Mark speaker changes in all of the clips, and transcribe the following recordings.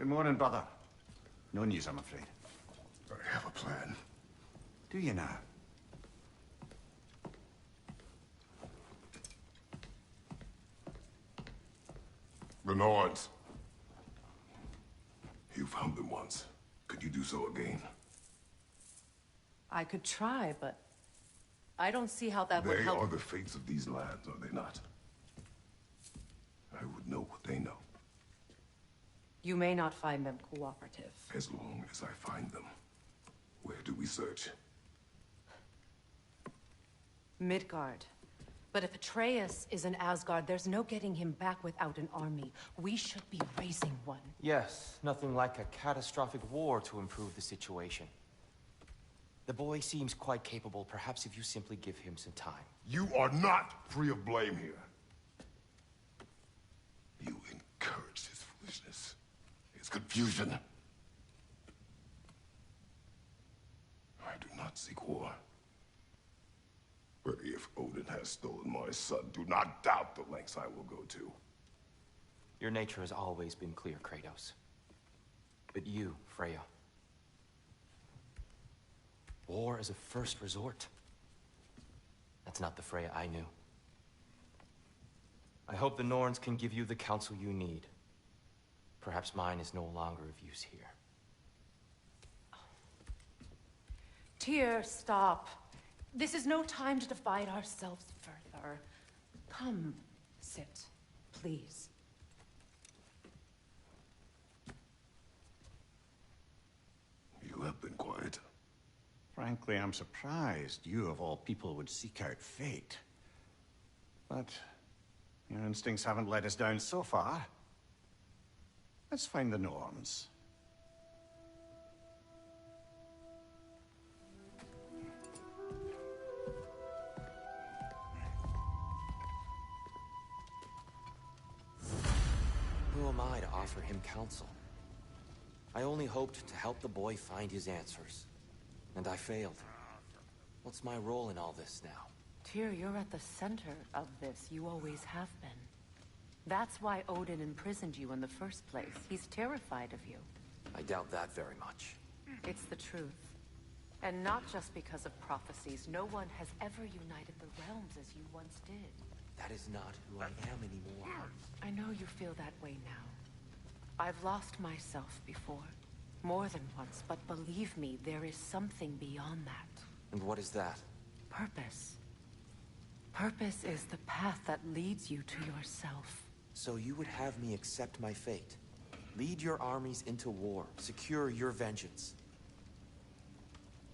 Speaker 1: Good morning, brother. No news, I'm afraid.
Speaker 2: I have a plan.
Speaker 1: Do you now?
Speaker 2: The Norns. You found them once. Could you do so again?
Speaker 3: I could try, but I don't see how that would help.
Speaker 2: They are the fates of these lands, are they not? I would know what they know.
Speaker 3: You may not find them cooperative.
Speaker 2: As long as I find them. Where do we search?
Speaker 3: Midgard. But if Atreus is in Asgard, there's no getting him back without an army. We should be raising one.
Speaker 4: Yes, nothing like a catastrophic war to improve the situation. The boy seems quite capable. Perhaps if you simply give him some time.
Speaker 2: You are not free of blame here. You encouraged his foolishness, his confusion. I do not seek war. But if Odin has stolen my son, do not doubt the lengths I will go to.
Speaker 4: Your nature has always been clear, Kratos. But you, Freya. War is a first resort. That's not the Freya I knew. I hope the Norns can give you the counsel you need. Perhaps mine is no longer of use here.
Speaker 3: Tyr, stop. This is no time to divide ourselves further. Come, sit, please.
Speaker 2: You have been quiet.
Speaker 1: Frankly, I'm surprised you, of all people, would seek out fate. But your instincts haven't let us down so far. Let's find the Norns.
Speaker 4: Who am I to offer him counsel? I only hoped to help the boy find his answers. And I failed. What's my role in all this now?
Speaker 3: Tyr, you're at the center of this. You always have been. That's why Odin imprisoned you in the first place. He's terrified of you.
Speaker 4: I doubt that very much.
Speaker 3: It's the truth. And not just because of prophecies. No one has ever united the realms as you once did.
Speaker 4: That is not who I am anymore.
Speaker 3: I know you feel that way now. I've lost myself before. More than once, but believe me, there is something beyond that.
Speaker 4: And what is that?
Speaker 3: Purpose. Purpose is the path that leads you to yourself.
Speaker 4: So you would have me accept my fate? Lead your armies into war, secure your vengeance.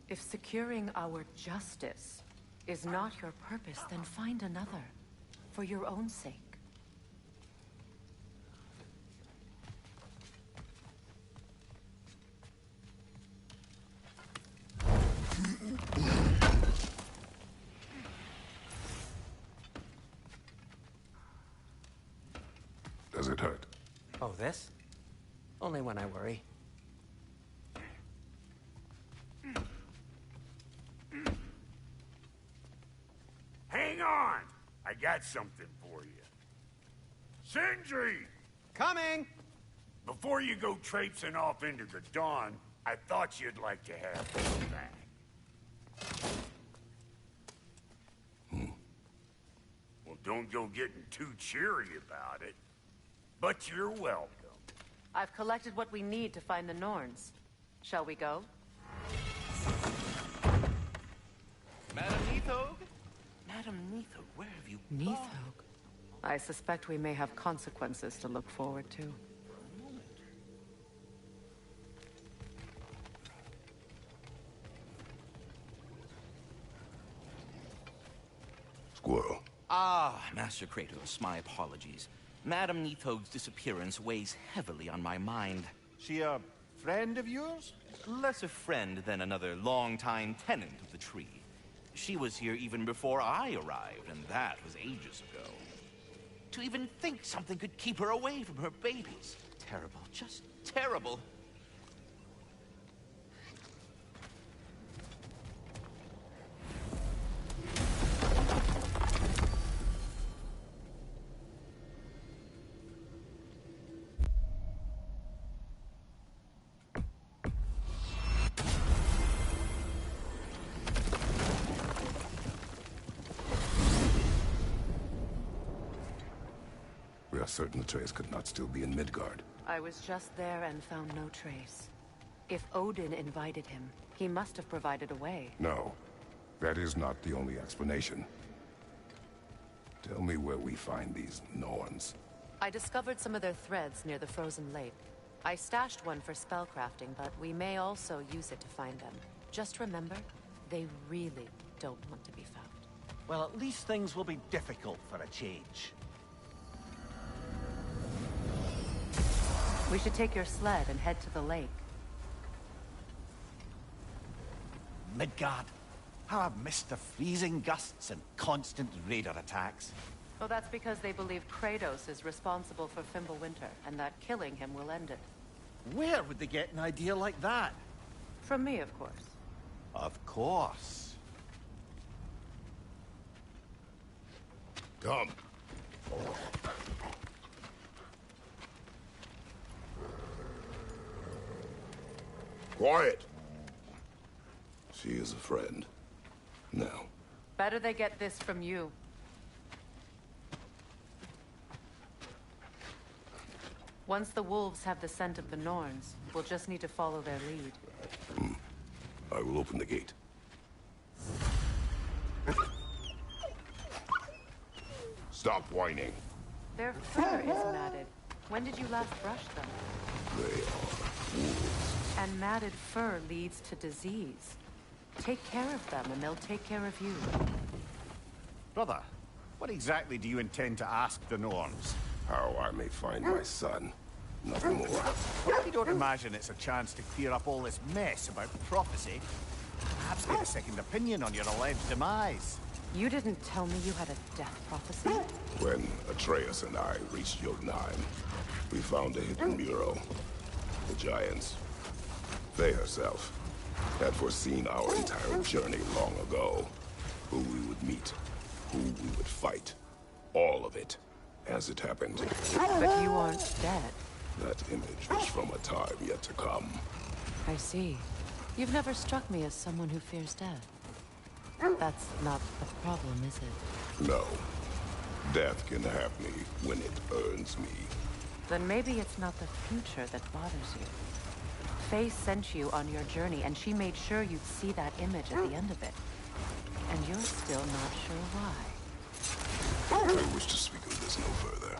Speaker 3: If securing our justice is not your purpose, then find another. For your own sake.
Speaker 2: Does it hurt?
Speaker 5: Oh, this? Only when I worry.
Speaker 6: Hang on! I got something for you. Sindri!
Speaker 5: Coming!
Speaker 6: Before you go traipsing off into the dawn, I thought you'd like to have this back. Well, don't go getting too cheery about it. But you're welcome.
Speaker 3: I've collected what we need to find the Norns. Shall we go?
Speaker 7: Madam Neathog? Madam Neathog, where have you gone?
Speaker 3: Neathog. I suspect we may have consequences to look forward to.
Speaker 2: Squirrel.
Speaker 7: Ah, Master Kratos, my apologies. Madam Neathog's disappearance weighs heavily on my mind.
Speaker 1: She a friend of yours?
Speaker 7: Less a friend than another longtime tenant of the tree. She was here even before I arrived, and that was ages ago. To even think something could keep her away from her babies. Terrible, just terrible.
Speaker 2: are certain Atreus could not still be in Midgard.
Speaker 3: I was just there and found no trace. If Odin invited him, he must have provided a way.
Speaker 2: No, that is not the only explanation. Tell me where we find these Norns.
Speaker 3: I discovered some of their threads near the frozen lake. I stashed one for spellcrafting, but we may also use it to find them. Just remember, they really don't want to be found.
Speaker 8: Well, at least things will be difficult for a change.
Speaker 3: We should take your sled and head to the lake.
Speaker 8: Midgard. How I've missed the freezing gusts and constant raider attacks.
Speaker 3: Well, that's because they believe Kratos is responsible for Fimbulwinter, and that killing him will end it.
Speaker 8: Where would they get an idea like that?
Speaker 3: From me, of course.
Speaker 8: Of course.
Speaker 2: Come. Quiet. She is a friend. Now.
Speaker 3: Better they get this from you. Once the wolves have the scent of the Norns, we'll just need to follow their lead.
Speaker 2: I will open the gate. Stop whining.
Speaker 3: Their fur is matted. When did you last brush them?
Speaker 2: They are wolves.
Speaker 3: And matted fur leads to disease. Take care of them, and they'll take care of you.
Speaker 1: Brother, what exactly do you intend to ask the Norns?
Speaker 2: How I may find my son. Nothing more.
Speaker 1: Well, you don't imagine it's a chance to clear up all this mess about prophecy? Perhaps get a second opinion on your alleged demise.
Speaker 3: You didn't tell me you had a death prophecy?
Speaker 2: When Atreus and I reached Jotunheim, we found a hidden mural. The Giants, Faye herself, had foreseen our entire journey long ago. Who we would meet, who we would fight. All of it, as it happened.
Speaker 3: But you aren't dead.
Speaker 2: That image was from a time yet to come.
Speaker 3: I see. You've never struck me as someone who fears death. That's not the problem, is it?
Speaker 2: No. Death can have me when it earns me.
Speaker 3: Then maybe it's not the future that bothers you. Faye sent you on your journey, and she made sure you'd see that image at the end of it. And you're still not sure why.
Speaker 2: I wish to speak of this no further.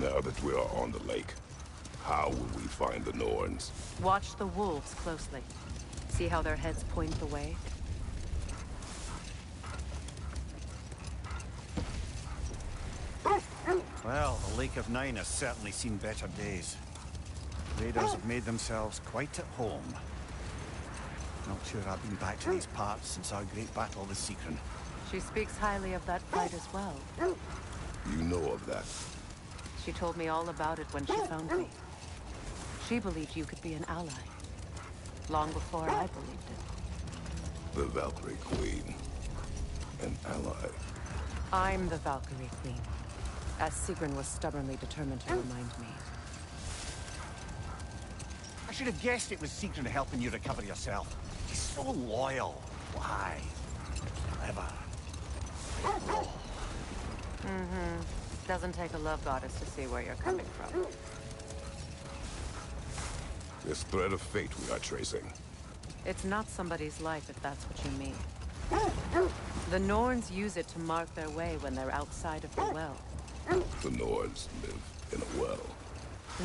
Speaker 2: Now that we are on the lake, how will we find the Norns?
Speaker 3: Watch the wolves closely. See how their heads point the way?
Speaker 1: Well, the Lake of Nine has certainly seen better days. Raiders have made themselves quite at home. Not sure I've been back to these parts since our great battle with Seekron.
Speaker 3: She speaks highly of that fight as well.
Speaker 2: You know of that.
Speaker 3: She told me all about it when she found me. She believed you could be an ally. Long before I believed it.
Speaker 2: The Valkyrie Queen. An ally.
Speaker 3: I'm the Valkyrie Queen. As Sigrun was stubbornly determined to remind me.
Speaker 1: I should have guessed it was Seekron helping you recover yourself. He's so loyal. Why? Clever.
Speaker 3: Doesn't take a love goddess to see where you're coming from.
Speaker 2: This thread of fate we are tracing.
Speaker 3: It's not somebody's life, if that's what you mean. The Norns use it to mark their way when they're outside of the well.
Speaker 2: The Norns live in a well.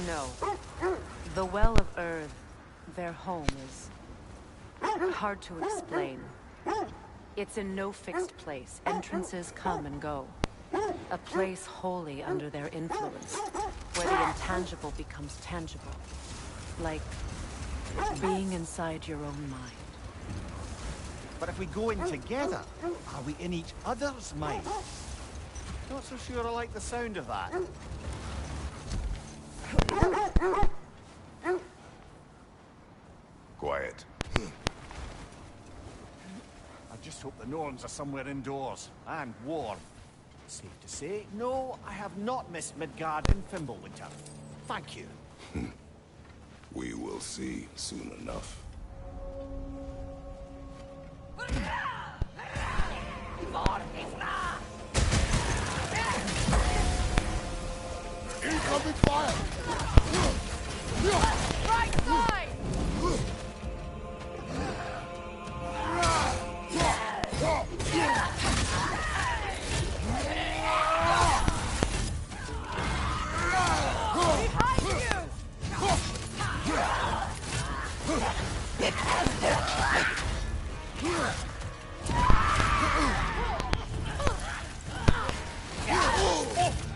Speaker 3: No. The Well of Earth, their home, is hard to explain. It's in no fixed place. Entrances come and go. A place wholly under their influence, where the intangible becomes tangible. Like Being inside your own mind.
Speaker 8: But if we go in together, are we in each other's mind? Not so sure I like the sound of that.
Speaker 2: Quiet.
Speaker 8: I just hope the Norns are somewhere indoors, and warm. Safe to say, no, I have not missed Midgard in Fimbulwinter. Thank you.
Speaker 2: We will see soon enough.
Speaker 9: Incoming fire!
Speaker 3: Right side!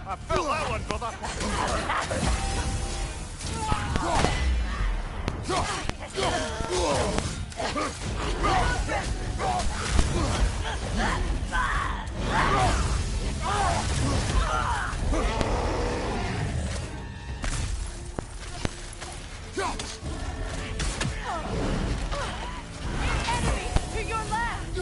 Speaker 8: I felt that one, brother.
Speaker 3: Enemy to your left!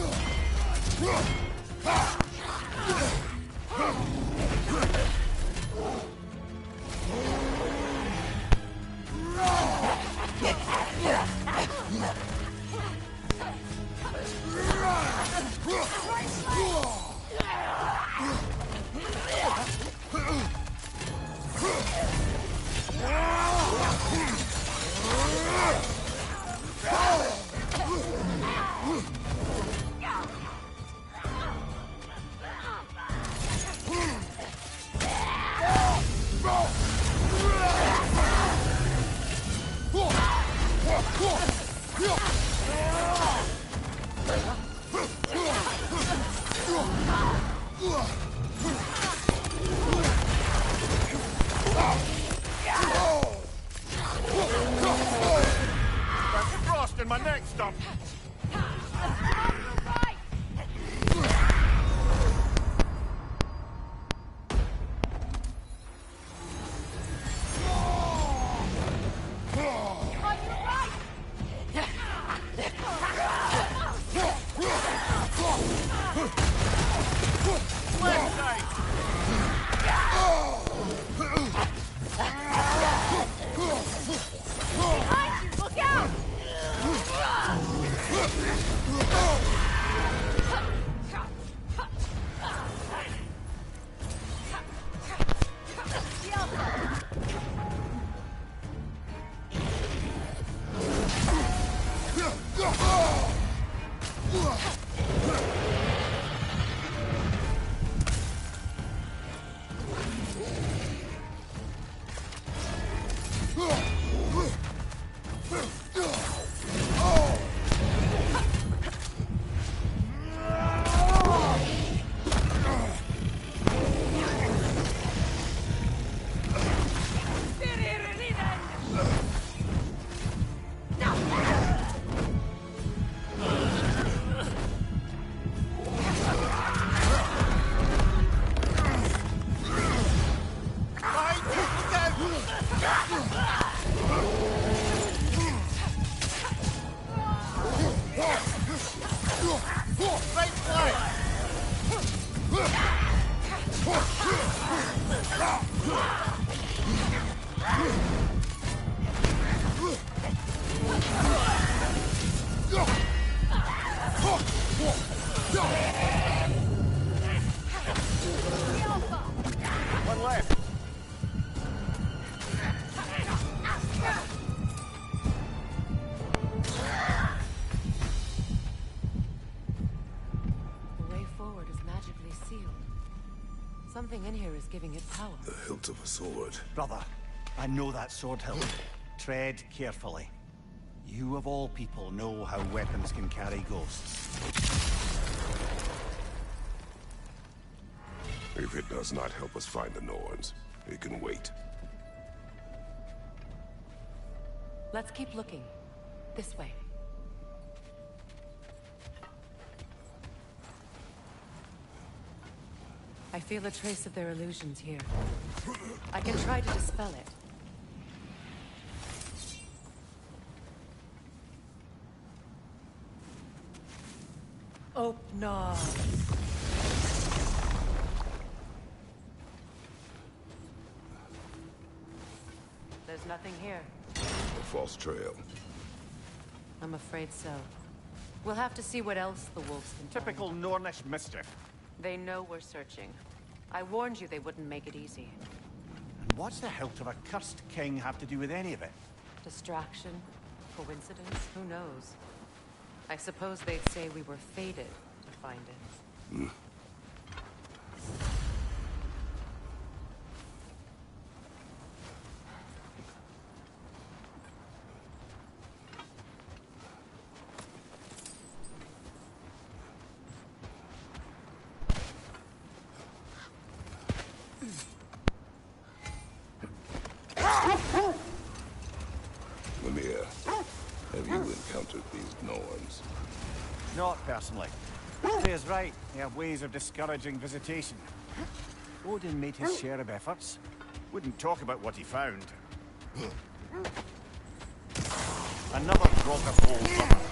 Speaker 8: That's a frost in my neck stump. Left side.
Speaker 3: Behind you! Look out!
Speaker 8: One left.
Speaker 3: The way forward is magically sealed. Something in here is giving it power.
Speaker 2: The hilt of a sword.
Speaker 8: Brother, I know that sword hilt. Tread carefully. You of all people know how weapons can carry ghosts.
Speaker 2: If it does not help us find the Norns, it can wait.
Speaker 3: Let's keep looking. This way. I feel a trace of their illusions here. I can try to dispel it. Oh, no. There's nothing here.
Speaker 2: A false trail.
Speaker 3: I'm afraid so. We'll have to see what else the wolves can find.
Speaker 8: Typical Nornish mischief.
Speaker 3: They know we're searching. I warned you they wouldn't make it easy.
Speaker 8: And what's the hilt of a cursed king have to do with any of it?
Speaker 3: Distraction? Coincidence? Who knows? I suppose they'd say we were fated to find it.
Speaker 2: Lemire, have you encountered these Norns?
Speaker 8: Not personally. Freya's right. They have ways of discouraging visitation. Odin made his share of efforts. Wouldn't talk about what he found. Another drop of gold.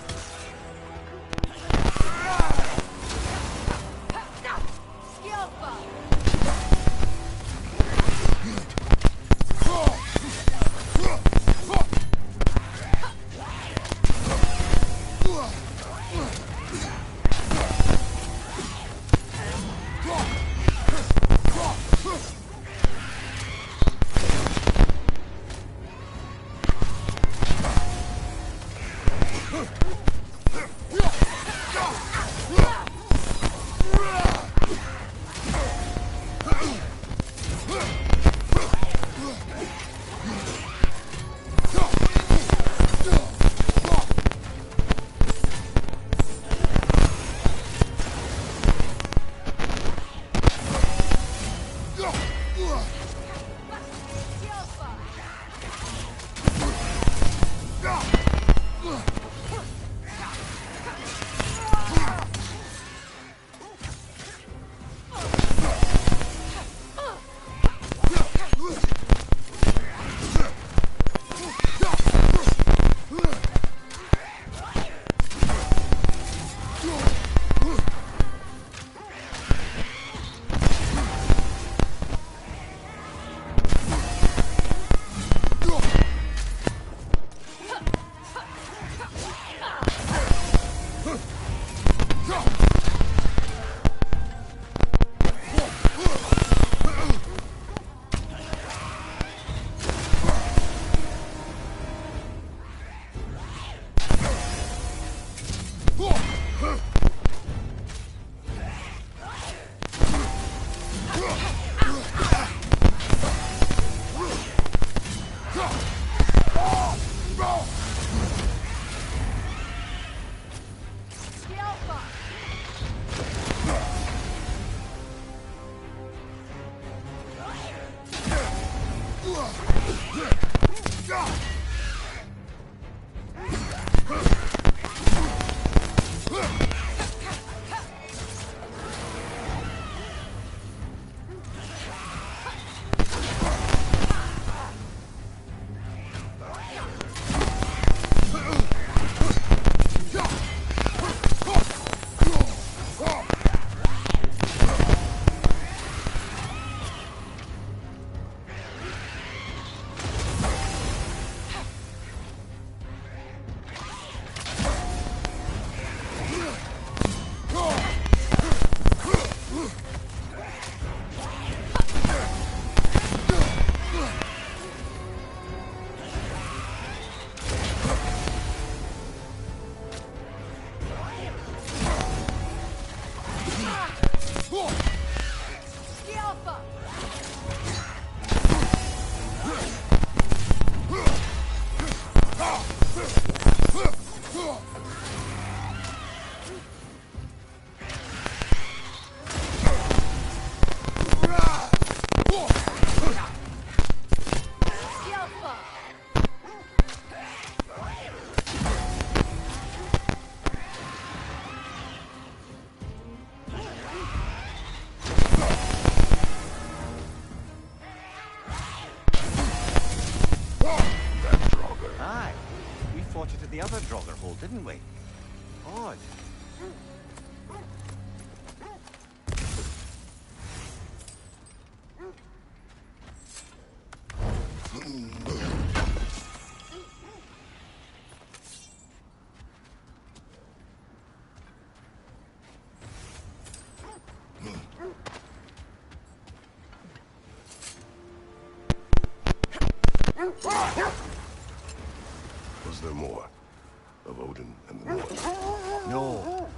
Speaker 8: the other Draugr hole, didn't we? Odd.
Speaker 2: Was there more of Odin and the Norns?
Speaker 8: No.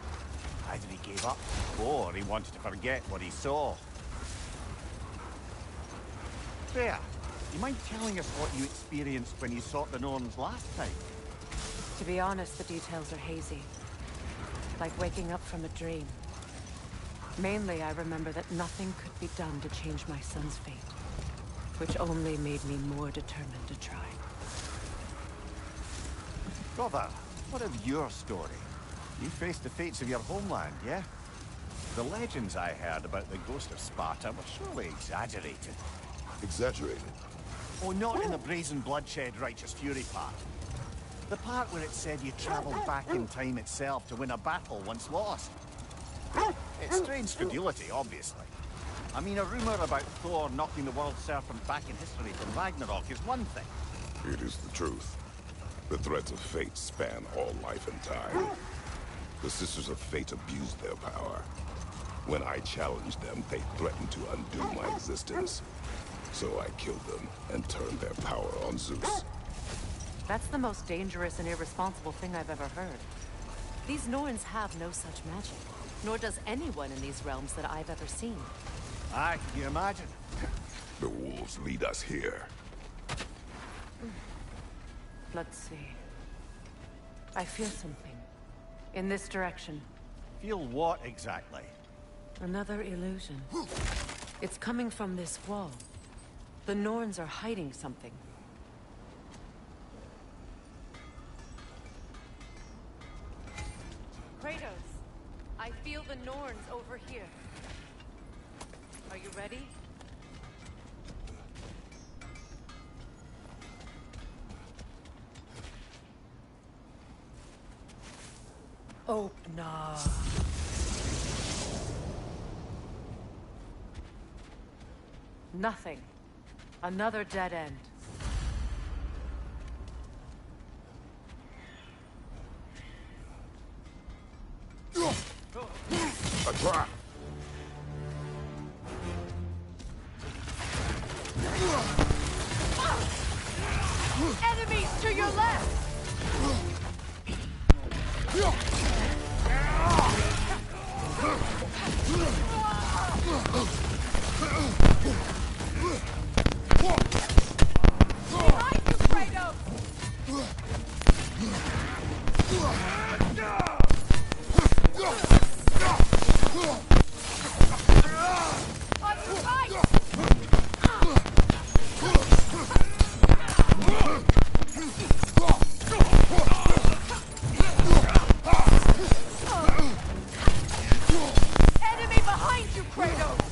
Speaker 8: Either he gave up, or he wanted to forget what he saw. There. You mind telling us what you experienced when you sought the Norns last time?
Speaker 3: To be honest, the details are hazy. Like waking up from a dream. Mainly, I remember that nothing could be done to change my son's fate. Which only made me more determined to try.
Speaker 8: Brother, what of your story? You faced the fates of your homeland, yeah? The legends I heard about the ghost of Sparta were surely exaggerated.
Speaker 2: Exaggerated?
Speaker 8: Oh, not in the brazen bloodshed righteous fury part. The part where it said you traveled back in time itself to win a battle once lost. It's strange credulity, obviously. I mean, a rumor about Thor knocking the world serpent back in history from Ragnarok is one thing.
Speaker 2: It is the truth. The threads of fate span all life and time. The Sisters of Fate abused their power. When I challenged them, they threatened to undo my existence. So I killed them and turned their power on Zeus.
Speaker 3: That's the most dangerous and irresponsible thing I've ever heard. These Norns have no such magic. Nor does anyone in these realms that I've ever seen.
Speaker 8: Aye, can you imagine?
Speaker 2: The wolves lead us here.
Speaker 3: Let's see. I feel something. In this direction.
Speaker 8: Feel what exactly?
Speaker 3: Another illusion. It's coming from this wall. The Norns are hiding something. Kratos, I feel the Norns over here. Are you ready? Open up. Nothing. Another dead end.
Speaker 2: A trap!
Speaker 3: Enemies to your left! Behind you, Kratos! On your right! Enemy behind you, Kratos!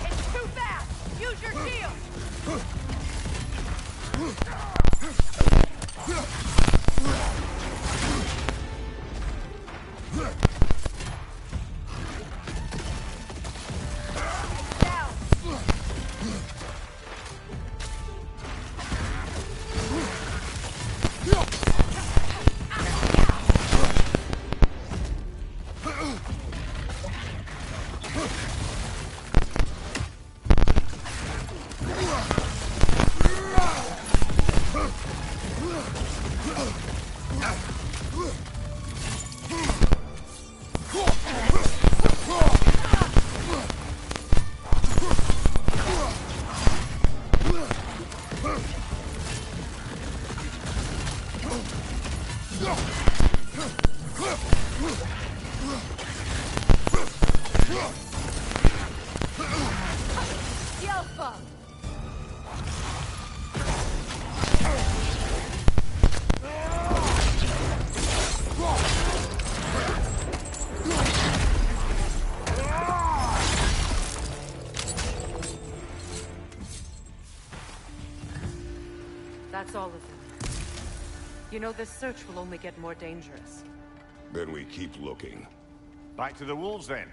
Speaker 3: It's too fast! Use your shield! Down! Alpha! That's all of them. You know, this search will only get more dangerous.
Speaker 2: Then we keep looking.
Speaker 8: Back to the wolves, then.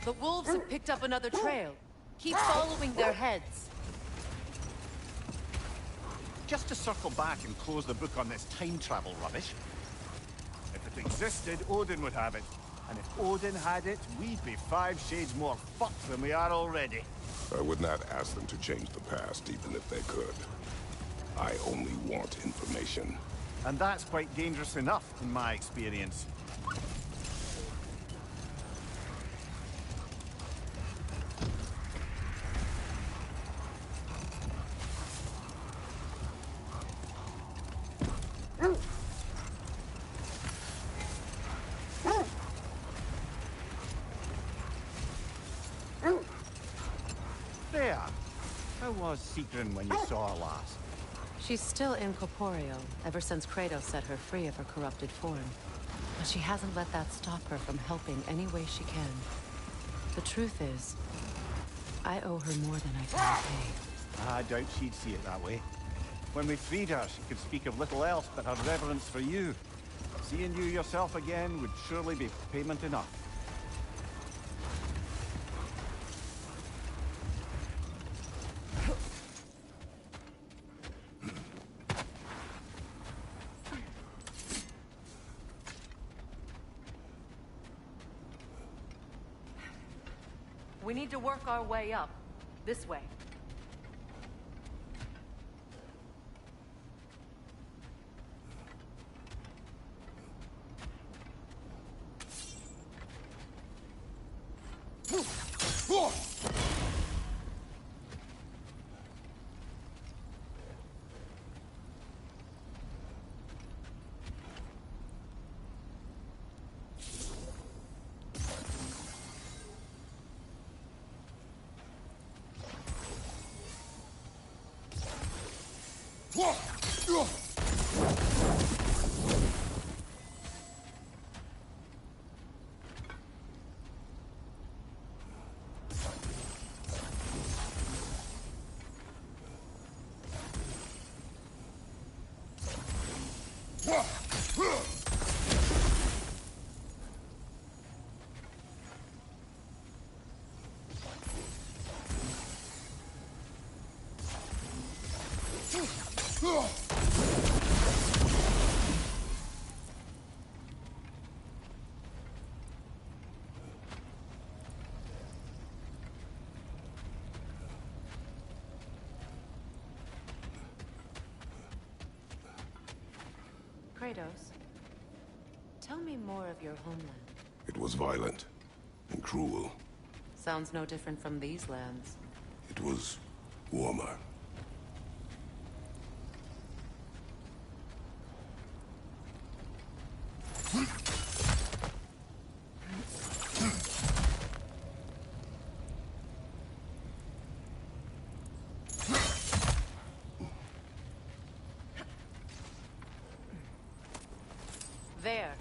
Speaker 3: The wolves have picked up another trail. Keep following their heads.
Speaker 8: Just to circle back and close the book on this time travel rubbish. If it existed, Odin would have it. And if Odin had it, we'd be 5 shades more fucked than we are already.
Speaker 2: I would not ask them to change the past, even if they could. I only want information.
Speaker 8: And that's quite dangerous enough, in my experience. There. How was Sigrun when you saw her last?
Speaker 3: She's still incorporeal, ever since Kratos set her free of her corrupted form. But she hasn't let that stop her from helping any way she can. The truth is, I owe her more than I can repay.
Speaker 8: I doubt she'd see it that way. When we freed her, she could speak of little else but her reverence for you. Seeing you yourself again would surely be payment enough.
Speaker 3: We need to work our way up. This way. Kratos, tell me more of your homeland.
Speaker 2: It was violent and cruel.
Speaker 3: Sounds no different from these lands.
Speaker 2: It was warmer.
Speaker 3: There.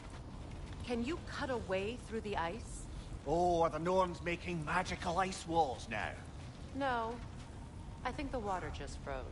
Speaker 3: Can you cut a way through the ice?
Speaker 8: Oh, are the Norns making magical ice walls now?
Speaker 3: No. I think the water just froze.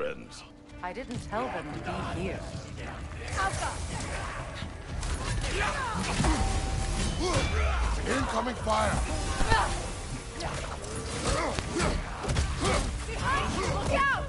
Speaker 2: friends.
Speaker 3: I didn't tell them to be here.
Speaker 2: Incoming fire!
Speaker 3: Look out!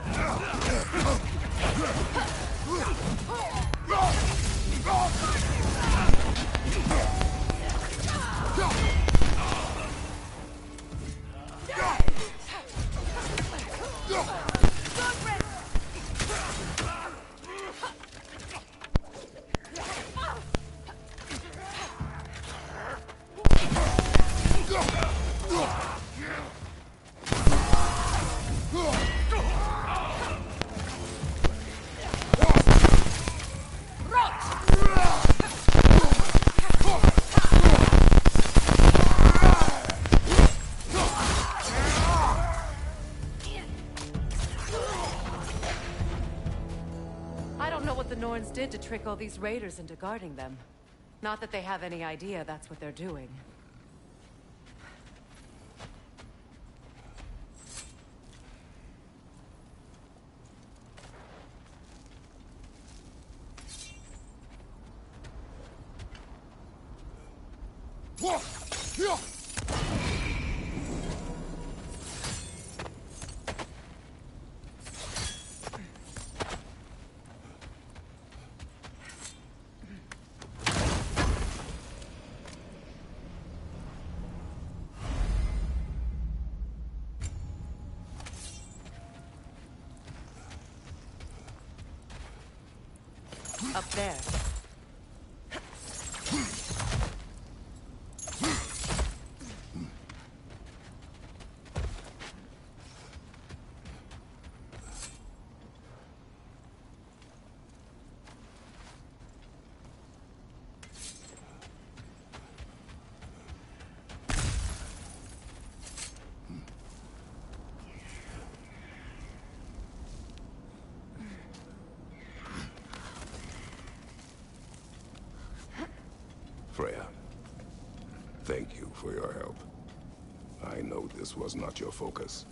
Speaker 3: I don't know what the Norns did to trick all these raiders into guarding them. Not that they have any idea that's what they're doing. Up there.
Speaker 2: Freya, thank you for your help. I know this was not your focus.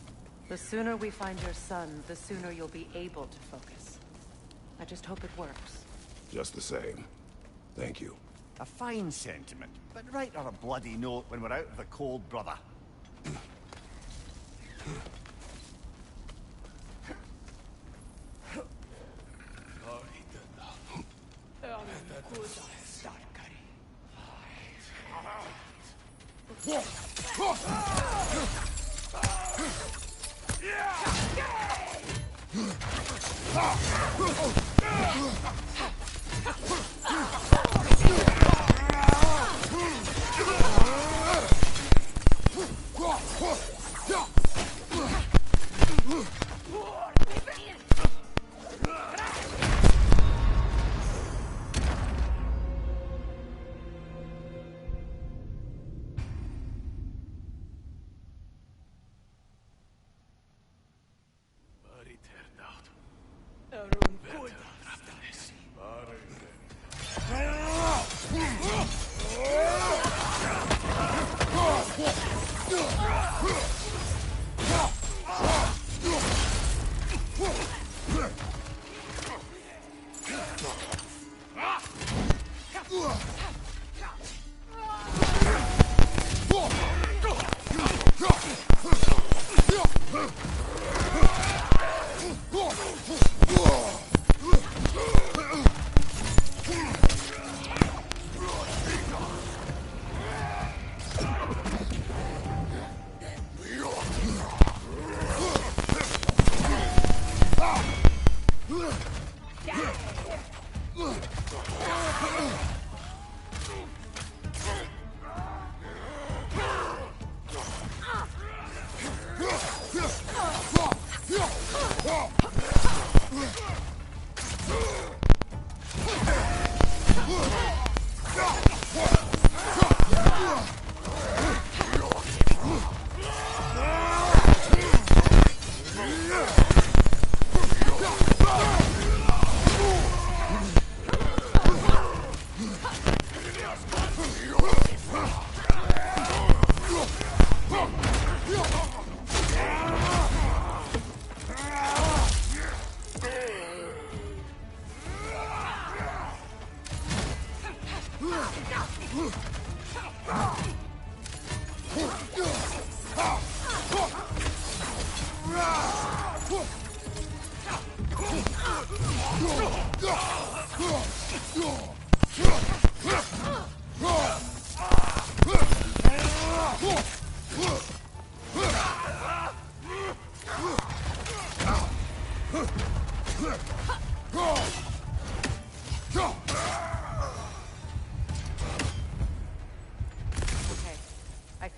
Speaker 3: The sooner we find your son, the sooner you'll be able to focus. I just hope it works.
Speaker 2: Just the same, thank you.
Speaker 8: A fine sentiment, but write her a bloody note when we're out of the cold, brother.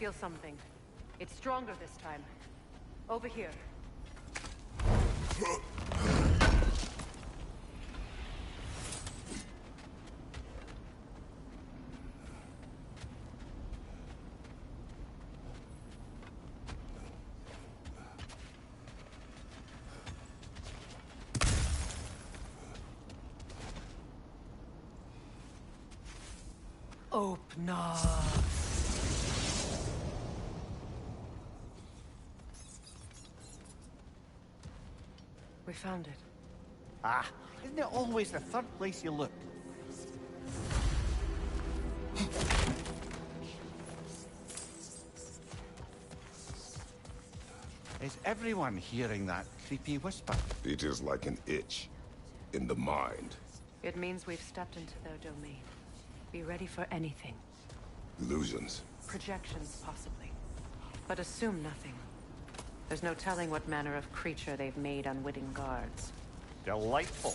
Speaker 3: feel something. It's stronger this time. Over here. Open up. We found it.
Speaker 8: Ah, isn't it always the third place you look? Is everyone hearing that creepy whisper?
Speaker 2: It is like an itch in the mind.
Speaker 3: It means we've stepped into their domain. Be ready for anything.
Speaker 2: Illusions.
Speaker 3: Projections, possibly. But assume nothing. There's no telling what manner of creature they've made unwitting guards.
Speaker 8: Delightful.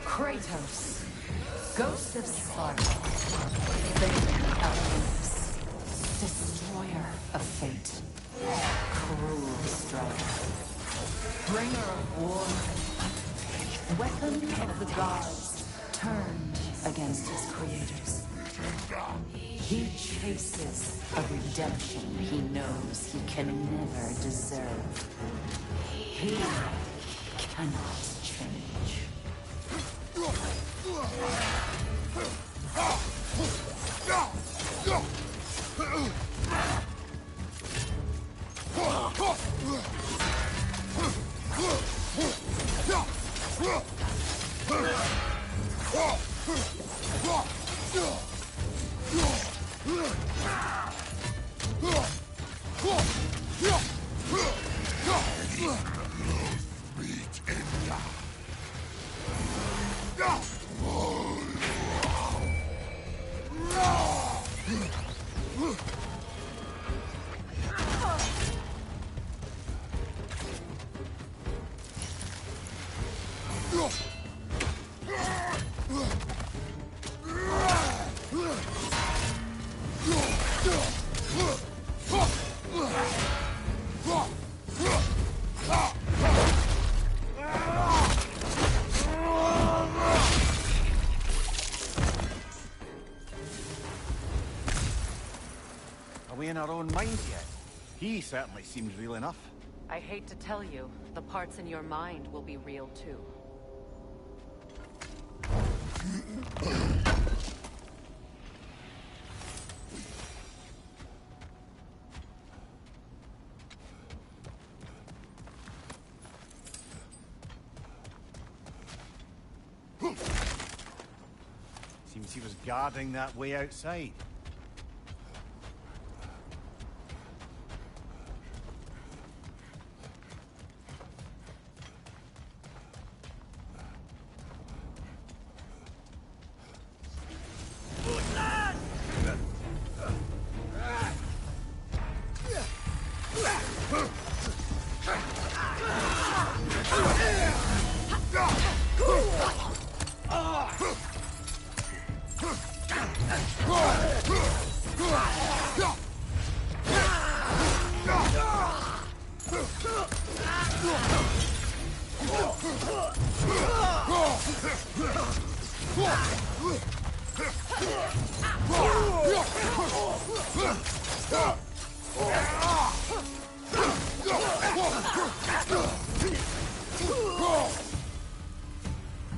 Speaker 9: Kratos, Ghost of Sparta, Failure of Olympus, Destroyer of Fate, Cruel Striker, Bringer of War, Weapon of the Gods, turned against his creators. He chases a redemption he knows he can never deserve. He cannot change.
Speaker 8: Are we in our own minds yet? He certainly seems real enough.
Speaker 3: I hate to tell you, the parts in your mind will be real too.
Speaker 8: Seems he was guarding that way outside.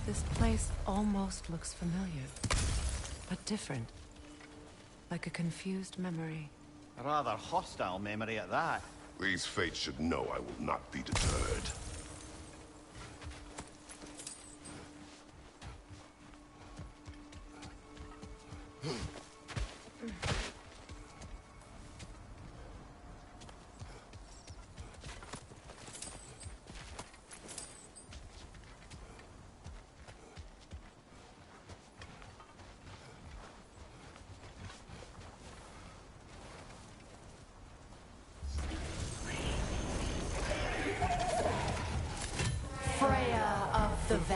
Speaker 3: This place almost looks familiar, but different. Like a confused memory.
Speaker 8: A rather hostile memory at that.
Speaker 2: These fates should know I will not be deterred.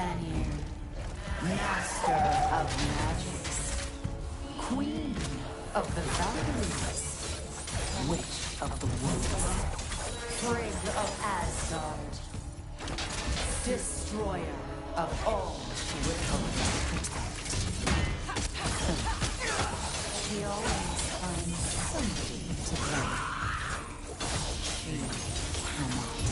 Speaker 9: Vanir, master of magics, queen of the Valkyries, witch of the woods, frigg of Asgard, destroyer of all she would hope to protect. She always finds somebody to blame. She cannot.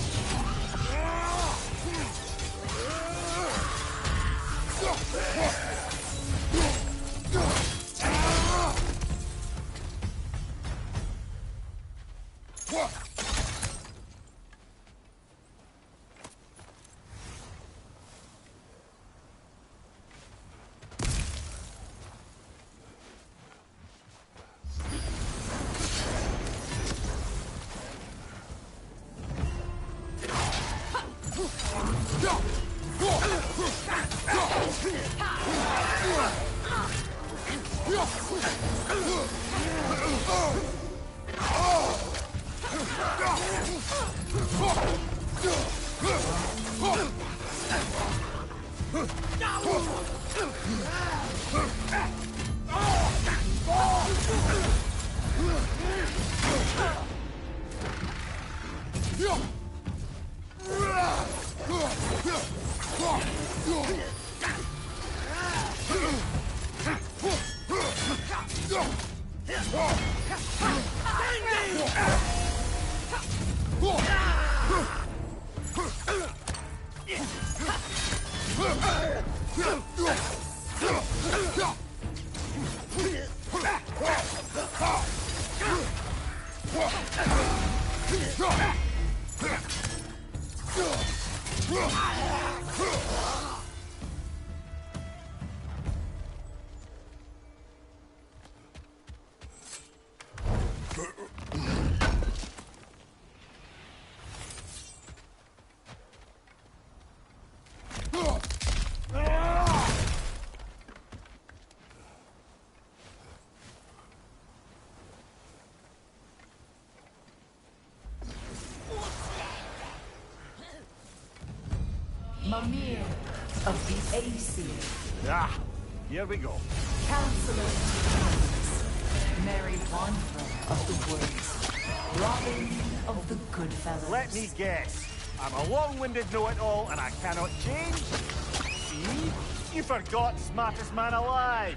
Speaker 9: Mimir of the Aesir.
Speaker 8: Ah, here we go.
Speaker 9: Counselor of Kings. Mary Wanderer of the Woods. Robin of the Goodfellows.
Speaker 8: Let me guess. I'm a long-winded know-it-all and I cannot change? See? You forgot smartest man alive.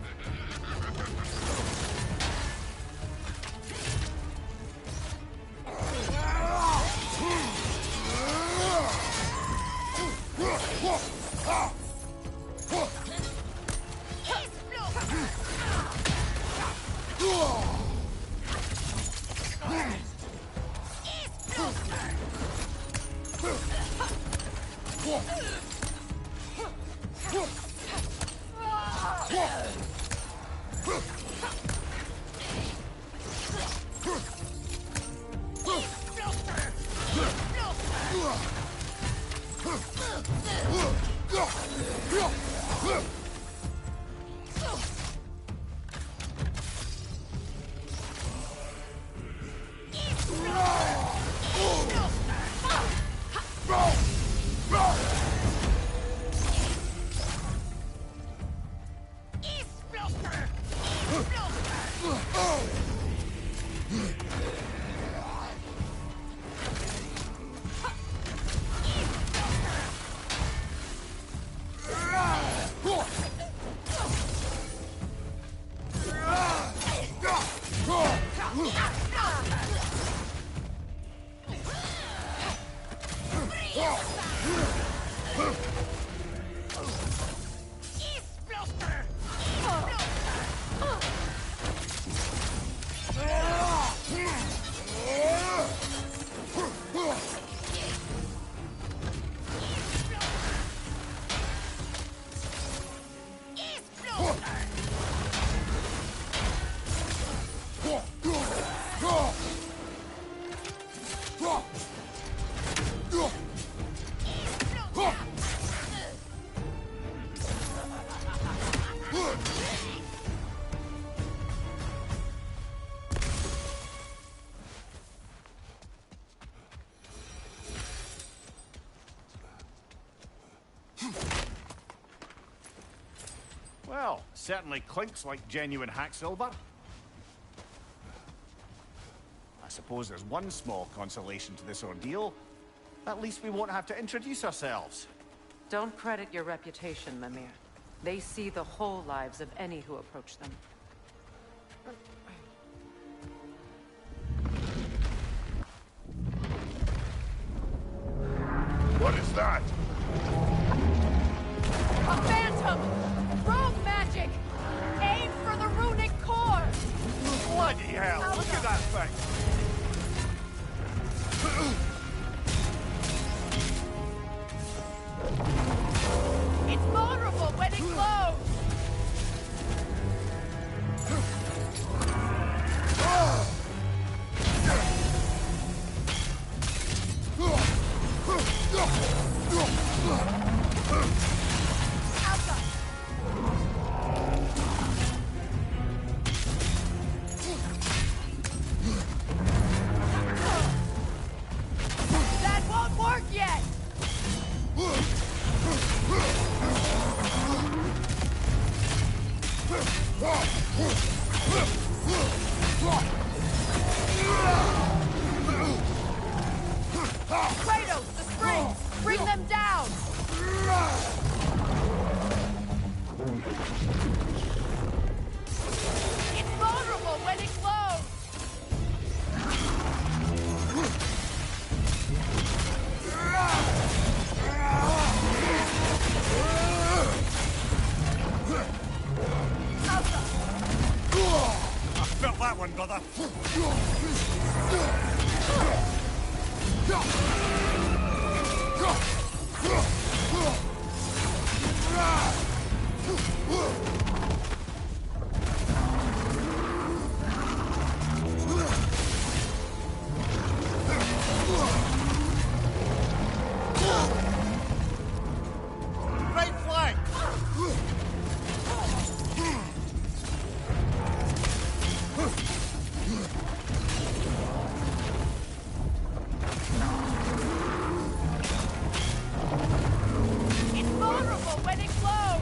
Speaker 8: Certainly clinks like genuine hack silver. I suppose there's one small consolation to this ordeal. At least we won't have to introduce ourselves.
Speaker 3: Don't credit your reputation, Mimir. They see the whole lives of any who approach them.
Speaker 2: What is that?
Speaker 10: A phantom! Rogue magic! Aim for the runic core!
Speaker 8: Bloody hell! Look at that thing!
Speaker 10: It's vulnerable when it glows! That won't work yet! Kratos, the springs! Bring them down! It's vulnerable when it glows!
Speaker 8: I felt that one, brother. Right flank!
Speaker 10: It's vulnerable when it glows!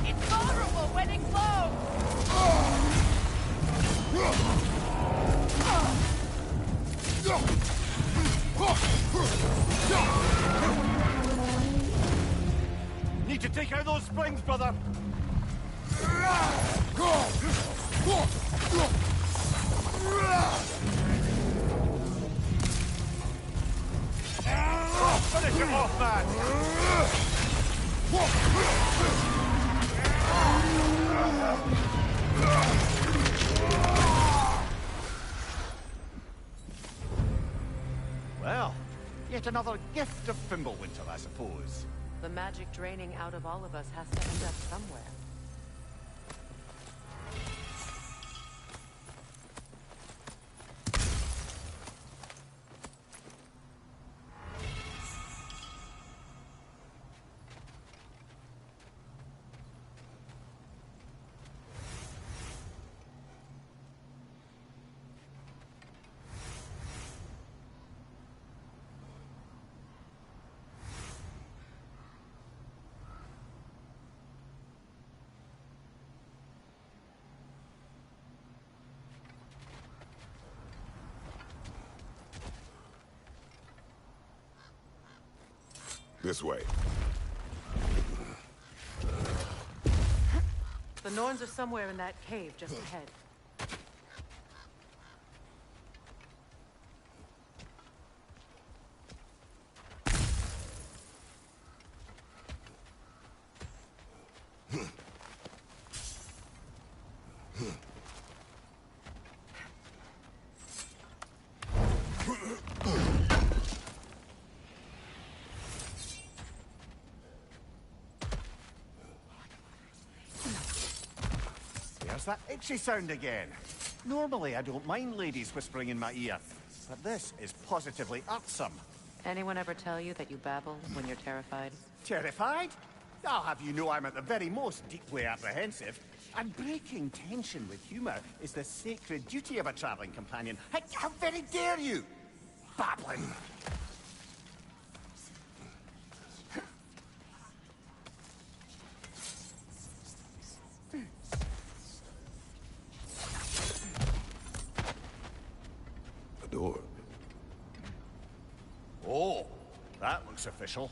Speaker 10: It's vulnerable when it glows!
Speaker 8: Need to take out those springs, brother. Finish him off, man. Well, yet another gift of Fimbulwinter, I suppose.
Speaker 3: The magic draining out of all of us has to end up somewhere.
Speaker 2: This way.
Speaker 3: The Norns are somewhere in that cave just ahead.
Speaker 8: there's that itchy sound again. Normally, I don't mind ladies whispering in my ear, but this is positively irksome.
Speaker 3: Anyone ever tell you that you babble when you're terrified?
Speaker 8: Terrified? I'll have you know I'm at the very most deeply apprehensive. And breaking tension with humor is the sacred duty of a traveling companion. How very dare you! Babbling!
Speaker 2: The door.
Speaker 8: Oh, that looks official.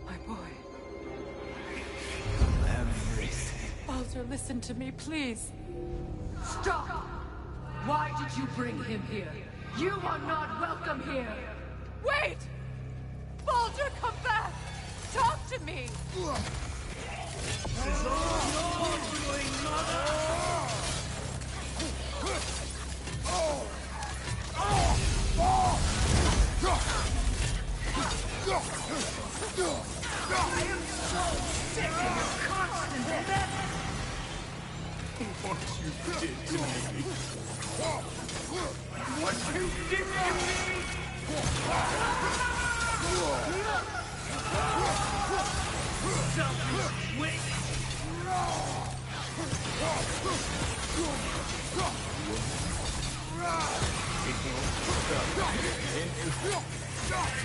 Speaker 10: My boy. Baldur, listen to me, please. Stop! Why did you bring him here? You are not welcome here! Wait! Baldur, come back! Talk to me! This is all you're doing, mother! I am so sick of your constant mess! What you did to me! What you did to me! Selfish witch!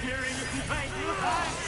Speaker 10: Tearing my life!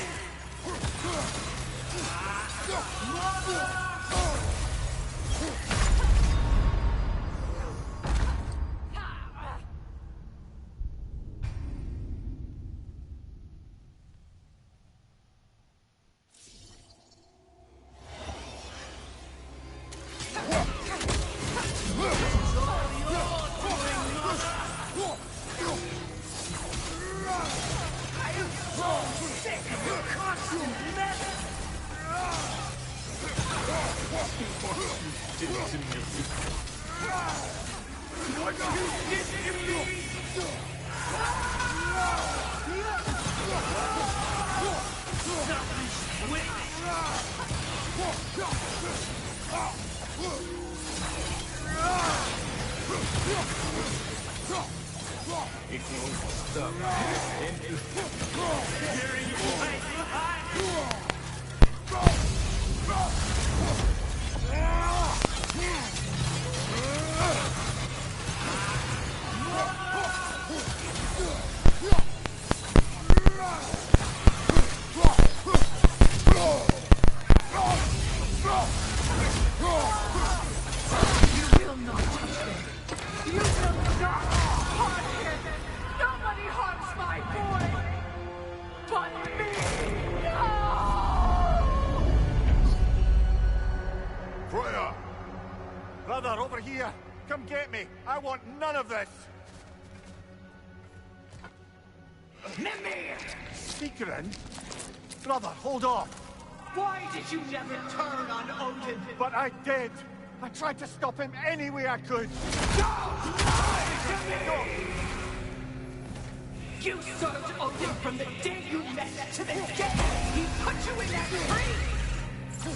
Speaker 8: I want none of this!
Speaker 11: Mimir!
Speaker 8: Secret? Brother, hold off!
Speaker 11: Why did you never turn on Odin?
Speaker 8: But I did! I tried to stop him any way I could!
Speaker 11: Don't lie to me! You served Odin from the day you met to the day he put you in that tree!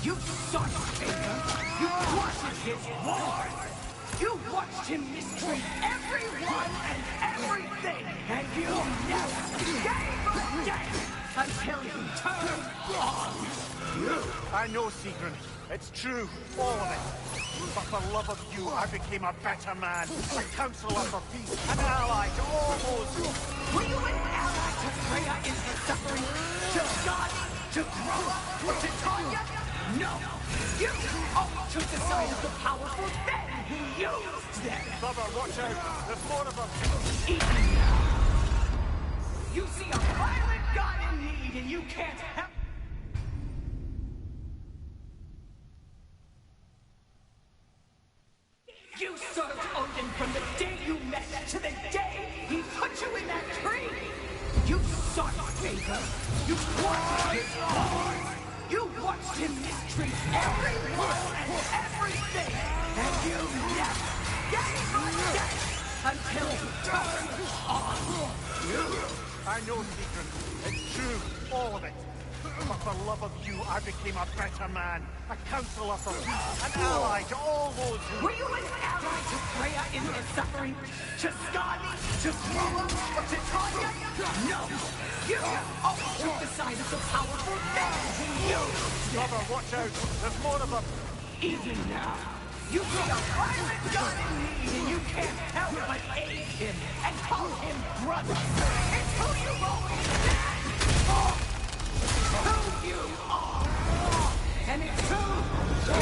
Speaker 11: You sought favor! You wanted his wars! You watched him mistreat everyone and everything, and you never gave a damn until he turned on you.
Speaker 8: I know, Secret. It's true, all of it. But for love of you, I became a better man, a counselor for peace, an ally to all those.
Speaker 11: Were you an ally to Freya in her suffering? To God? To Growth? To Tanya? No! You only took the side of the powerful men who used them!
Speaker 8: Brother, watch out! There's more of them!
Speaker 11: Even now, you see a violent god in need and you can't help... You served Odin from the day you met to the day he put you in that tree! You sought favor! You wanted his wars! You watched him mistreat everyone and everything! And you never gave a damn until he turned on you!
Speaker 8: I know secret. It's true, all of it. But for love of you, I became a better man. A counselor for peace, an ally to all those who...
Speaker 11: Were you an ally to Freya in her suffering? To Skadi? To Groa? Or to Tanya? No! You always took the side of the powerful men! You!
Speaker 8: Brother, watch out. There's more of them.
Speaker 11: Even now, you see a violent god in need and you can't help but aid him and call him brother! It's who you've always been! Who you are! And it's who you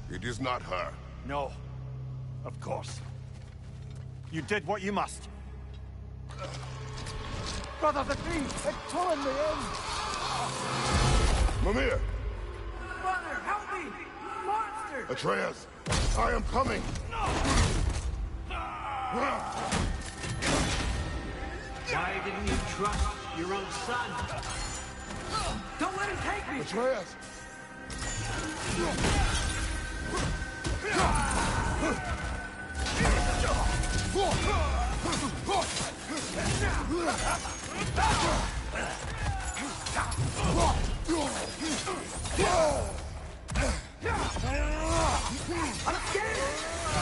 Speaker 11: are!
Speaker 2: It is not her.
Speaker 8: No. Of course. You did what you must. Brother, the thing! It's pulling me in!
Speaker 2: Mimir!
Speaker 11: Brother, help me! Monster!
Speaker 2: Atreus! I am coming!
Speaker 11: Why didn't you trust your own son? Don't let him take me!
Speaker 2: Atreus!
Speaker 11: I'm scared!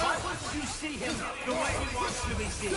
Speaker 11: Why wouldn't you see him the way he wants to be seen?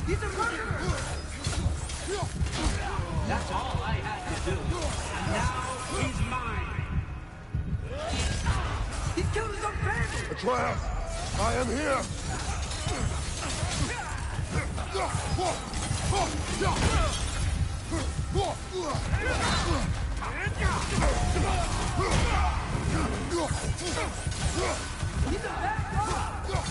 Speaker 11: He's a murderer! That's all I had to do. Now he's mine. He killed his own family!
Speaker 2: Atreus! I am here!
Speaker 11: He's a bad guy!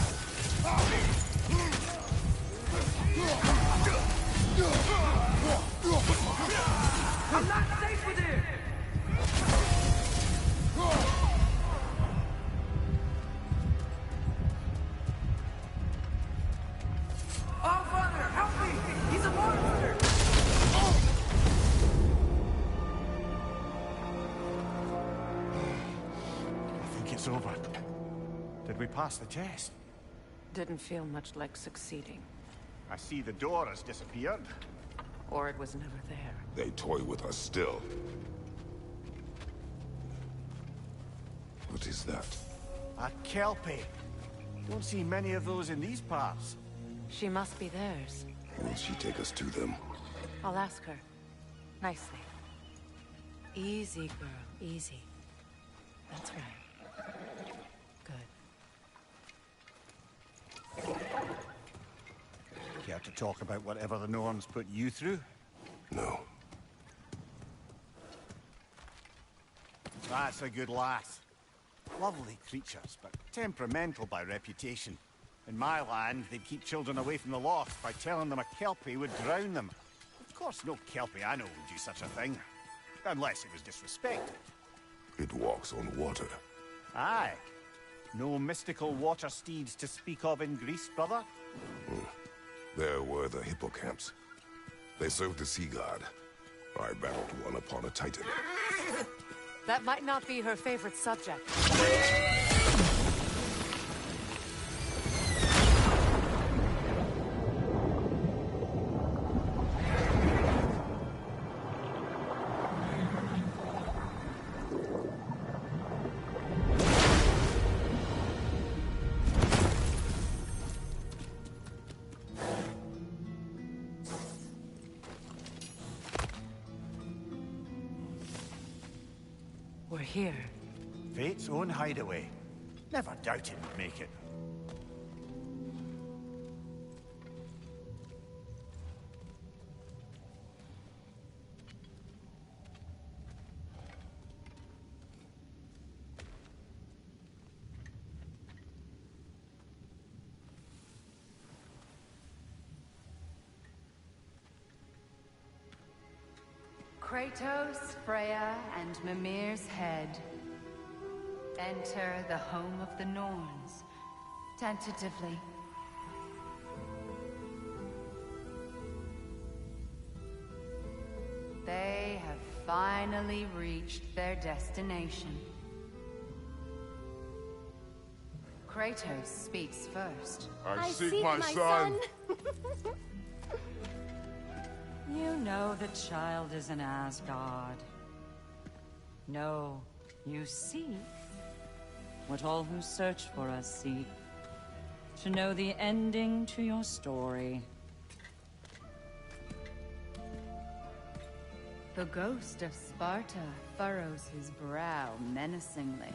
Speaker 11: I'm not safe with him! Oh, Father, help me! He's a monster!
Speaker 8: I think it's over. Did we pass the test?
Speaker 3: Didn't feel much like succeeding.
Speaker 8: I see the door has disappeared.
Speaker 3: Or it was never there.
Speaker 2: They toy with us still. What is that?
Speaker 8: A Kelpie. Don't see many of those in these parts.
Speaker 3: She must be theirs.
Speaker 2: Will she take us to them?
Speaker 3: I'll ask her. Nicely. Easy, girl. Easy. That's right. Good.
Speaker 8: Care to talk about whatever the Norns put you through?
Speaker 2: No.
Speaker 8: That's a good lass. Lovely creatures, but temperamental by reputation. In my land, they'd keep children away from the lost by telling them a Kelpie would drown them. Of course, no Kelpie I know would do such a thing. Unless it was disrespected.
Speaker 2: It walks on water.
Speaker 8: Aye. No mystical water steeds to speak of in Greece, brother?
Speaker 2: There were the hippocamps. They served the sea god. I battled one upon a titan.
Speaker 3: That might not be her favorite subject. We're here.
Speaker 8: Fate's own hideaway. Never doubted we'd make it.
Speaker 3: Kratos, Freya, and Mimir's head. Enter the home of the Norns, tentatively. They have finally reached their destination. Kratos speaks first.
Speaker 2: I seek my son.
Speaker 9: You know the child is an Asgard. No, you seek what all who search for us seek. To know the ending to your story.
Speaker 3: The ghost of Sparta furrows his brow menacingly.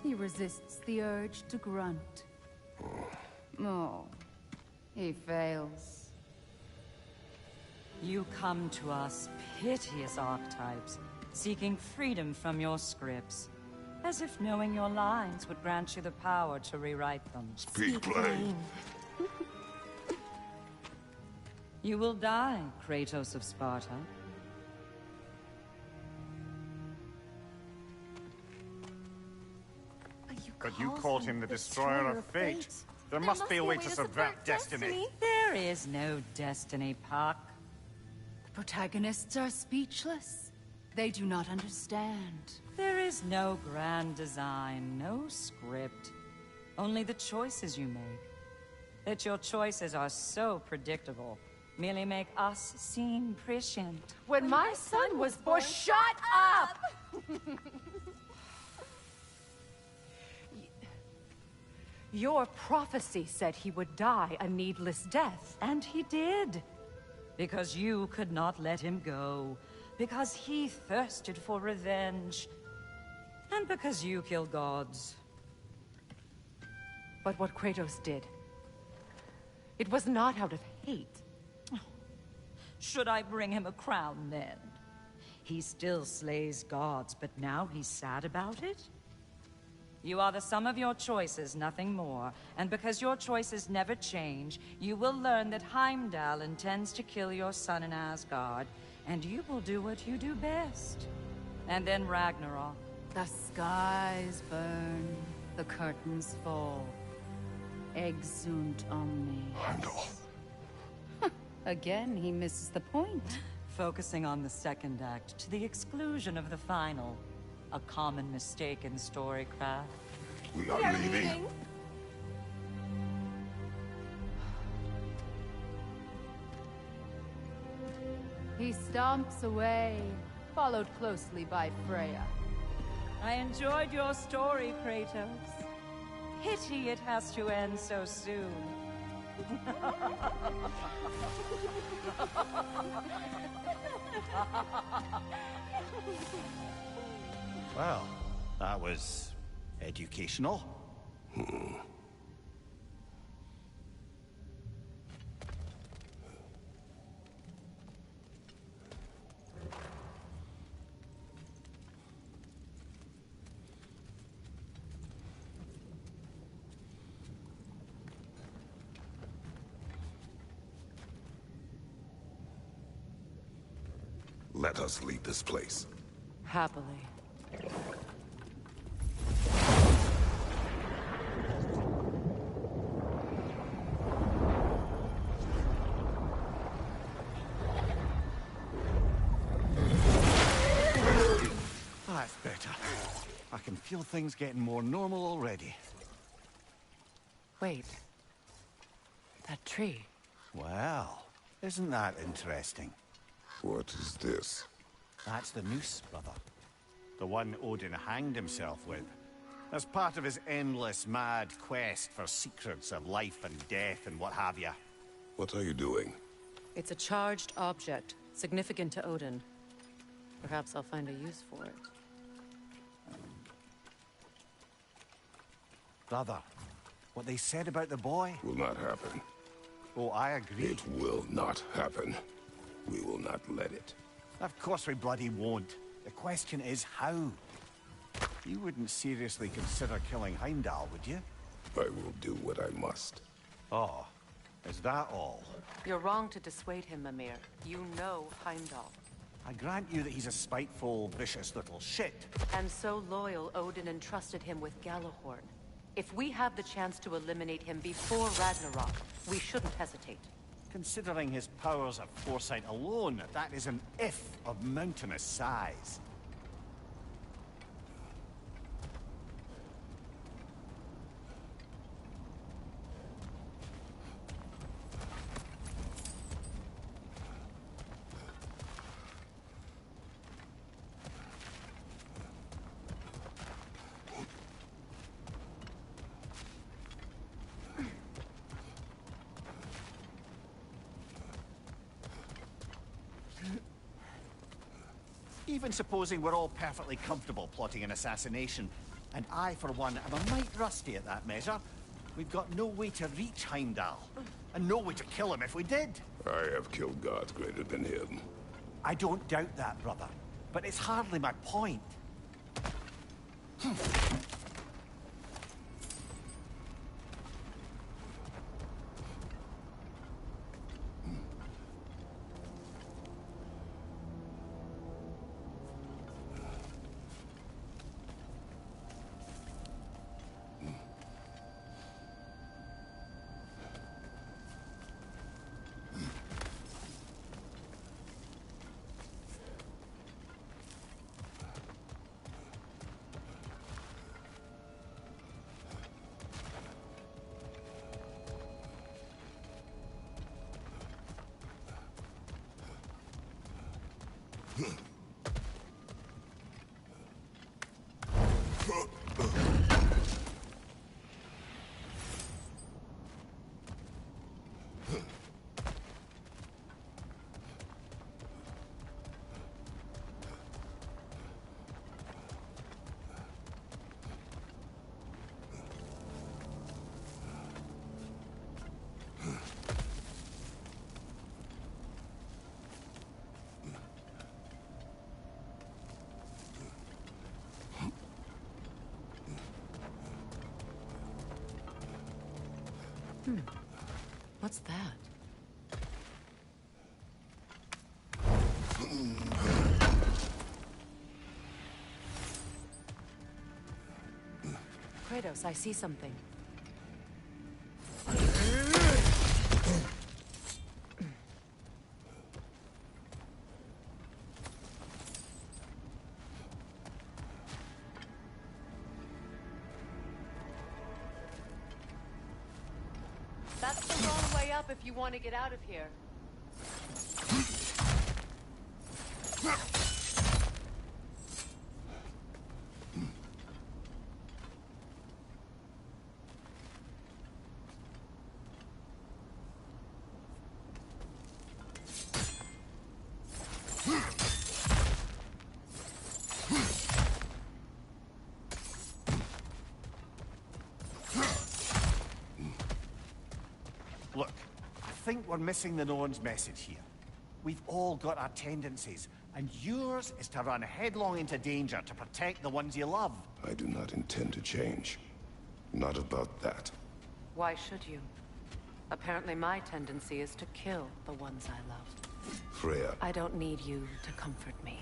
Speaker 3: He resists the urge to grunt. Oh, he fails.
Speaker 9: You come to us, piteous archetypes, seeking freedom from your scripts. As if knowing your lines would grant you the power to rewrite them.
Speaker 2: Speak plain.
Speaker 9: You will die, Kratos of Sparta.
Speaker 1: But you called him the destroyer of fate. There must be a way to subvert destiny.
Speaker 9: There is no destiny, Puck.
Speaker 3: The protagonists are speechless. They do not understand.
Speaker 9: There is no grand design, no script. Only the choices you make. That your choices are so predictable merely make us seem prescient.
Speaker 10: When my son was born, shut up! Your prophecy said he would die a needless death.
Speaker 9: And he did. Because you could not let him go. Because he thirsted for revenge. And because you kill gods.
Speaker 10: But what Kratos did, it was not out of hate.
Speaker 9: Should I bring him a crown then? He still slays gods, but now he's sad about it? You are the sum of your choices, nothing more. And because your choices never change, you will learn that Heimdall intends to kill your son in Asgard, and you will do what you do best. And then Ragnarok.
Speaker 3: The skies burn, the curtains fall. Exunt omnes.
Speaker 2: Heimdall.
Speaker 3: Again, he misses the point.
Speaker 9: Focusing on the second act to the exclusion of the final. A common mistake in storycraft.
Speaker 2: We are leaving.
Speaker 3: He stomps away, followed closely by Freya.
Speaker 9: I enjoyed your story, Kratos. Pity it has to end so soon.
Speaker 8: Well, that was educational.
Speaker 2: Let us leave this place.
Speaker 10: Happily.
Speaker 8: That's better. I can feel things getting more normal already.
Speaker 10: Wait. That tree.
Speaker 8: Well, isn't that interesting?
Speaker 2: What is this?
Speaker 8: That's the noose, brother. The one Odin hanged himself with. As part of his endless, mad quest for secrets of life and death and what have you.
Speaker 2: What are you doing?
Speaker 10: It's a charged object, significant to Odin. Perhaps I'll find a use for it.
Speaker 8: Brother, what they said about the boy?
Speaker 2: Will not happen.
Speaker 8: Oh, I agree.
Speaker 2: It will not happen. We will not let it.
Speaker 8: Of course we bloody won't. The question is how? You wouldn't seriously consider killing Heimdall, would you?
Speaker 2: I will do what I must.
Speaker 8: Oh, is that all?
Speaker 10: You're wrong to dissuade him, Mimir. You know Heimdall.
Speaker 8: I grant you that he's a spiteful, vicious little shit.
Speaker 3: And so loyal, Odin entrusted him with Galahorn. If we have the chance to eliminate him before Ragnarok, we shouldn't hesitate.
Speaker 8: Considering his powers of foresight alone, that is an if of mountainous size. Even supposing we're all perfectly comfortable plotting an assassination, and I, for one, am a mite rusty at that measure, we've got no way to reach Heimdall, and no way to kill him if we did.
Speaker 2: I have killed gods greater than him.
Speaker 8: I don't doubt that, brother, but it's hardly my point.
Speaker 3: What's that? Kratos, I see something. That's the wrong way up if you want to get out of here.
Speaker 8: Look, I think we're missing the Norns' message here. We've all got our tendencies, and yours is to run headlong into danger to protect the ones you love.
Speaker 2: I do not intend to change. Not about that.
Speaker 3: Why should you? Apparently my tendency is to kill the ones I love.
Speaker 2: Freya.
Speaker 3: I don't need you to comfort me.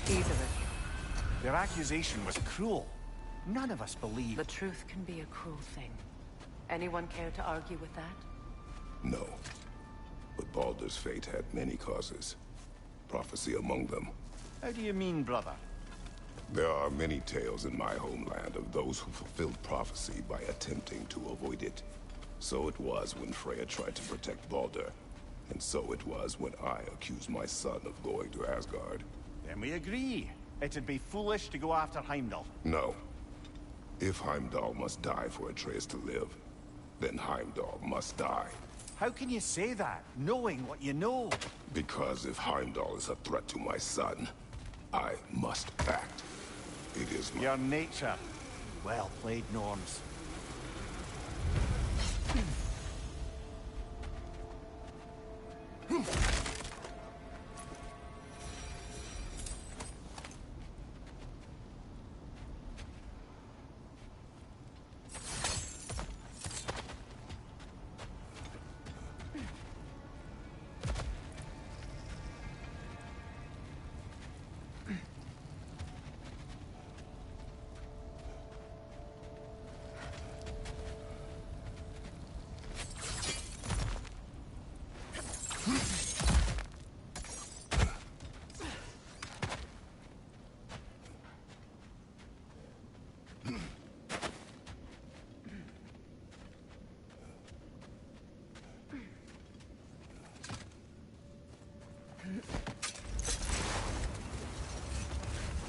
Speaker 3: Either of you.
Speaker 8: Their accusation was cruel. None of us believe.
Speaker 3: The truth can be a cruel thing. Anyone care to argue with that?
Speaker 2: No. But Baldur's fate had many causes. Prophecy among them.
Speaker 8: How do you mean, brother?
Speaker 2: There are many tales in my homeland of those who fulfilled prophecy by attempting to avoid it. So it was when Freya tried to protect Baldur. And so it was when I accused my son of going to Asgard.
Speaker 8: Then we agree. It'd be foolish to go after Heimdall.
Speaker 2: No. If Heimdall must die for Atreus to live, then Heimdall must die.
Speaker 8: How can you say that, knowing what you know?
Speaker 2: Because if Heimdall is a threat to my son, I must act. It is my...
Speaker 8: Your nature. Well played, Norns.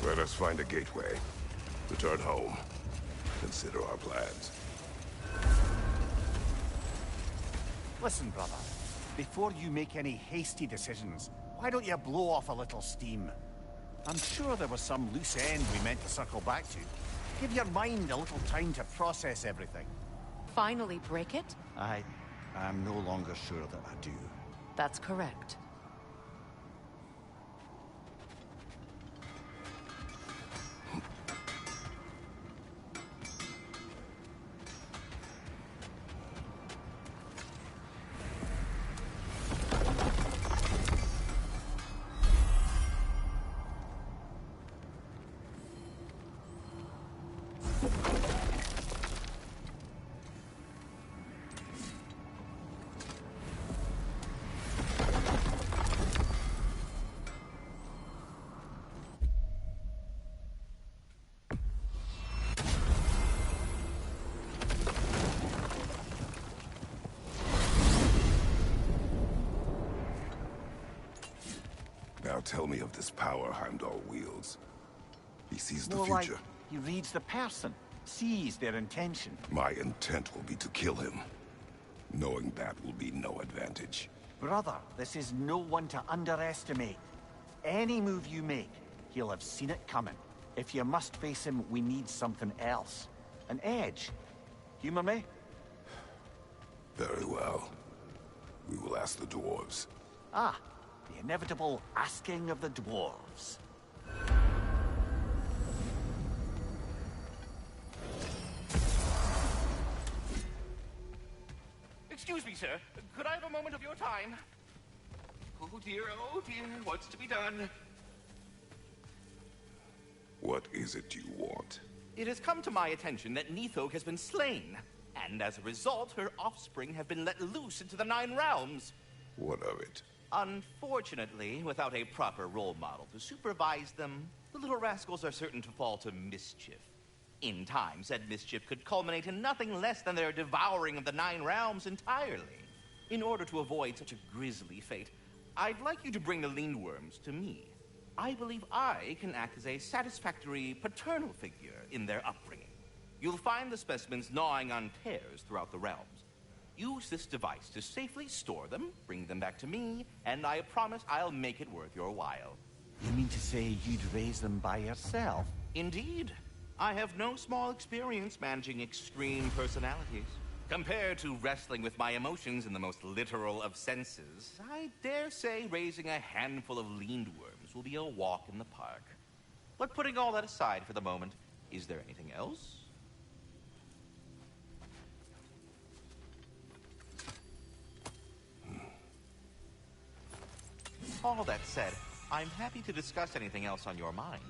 Speaker 2: Let us find a gateway. Return home. Consider our plans.
Speaker 8: Listen, brother. Before you make any hasty decisions, why don't you blow off a little steam? I'm sure there was some loose end we meant to circle back to. Give your mind a little time to process everything.
Speaker 3: Finally break it?
Speaker 8: I'm no longer sure that I do.
Speaker 3: That's correct.
Speaker 2: Now tell me of this power Heimdall wields. He sees the
Speaker 8: More
Speaker 2: future.
Speaker 8: like he reads the person, sees their intention.
Speaker 2: My intent will be to kill him. Knowing that will be no advantage.
Speaker 8: Brother, this is no one to underestimate. Any move you make, he'll have seen it coming. If you must face him, we need something else. An edge. Humor me?
Speaker 2: Very well. We will ask the dwarves.
Speaker 8: Ah, the inevitable asking of the dwarves.
Speaker 7: Excuse me, sir. Could I have a moment of your time? Oh dear, what's to be done?
Speaker 2: What is it you want?
Speaker 7: It has come to my attention that Nithog has been slain, and as a result, her offspring have been let loose into the Nine Realms.
Speaker 2: What of it?
Speaker 7: Unfortunately, without a proper role model to supervise them, the little rascals are certain to fall to mischief. In time, said mischief could culminate in nothing less than their devouring of the Nine Realms entirely. In order to avoid such a grisly fate, I'd like you to bring the Lindworms to me. I believe I can act as a satisfactory paternal figure in their upbringing. You'll find the specimens gnawing on tears throughout the realms. Use this device to safely store them, bring them back to me, and I promise I'll make it worth your while.
Speaker 8: You mean to say you'd raise them by yourself?
Speaker 7: Indeed. I have no small experience managing extreme personalities. Compared to wrestling with my emotions in the most literal of senses, I dare say raising a handful of lindworms will be a walk in the park. But putting all that aside for the moment, is there anything else? All that said, I'm happy to discuss anything else on your mind.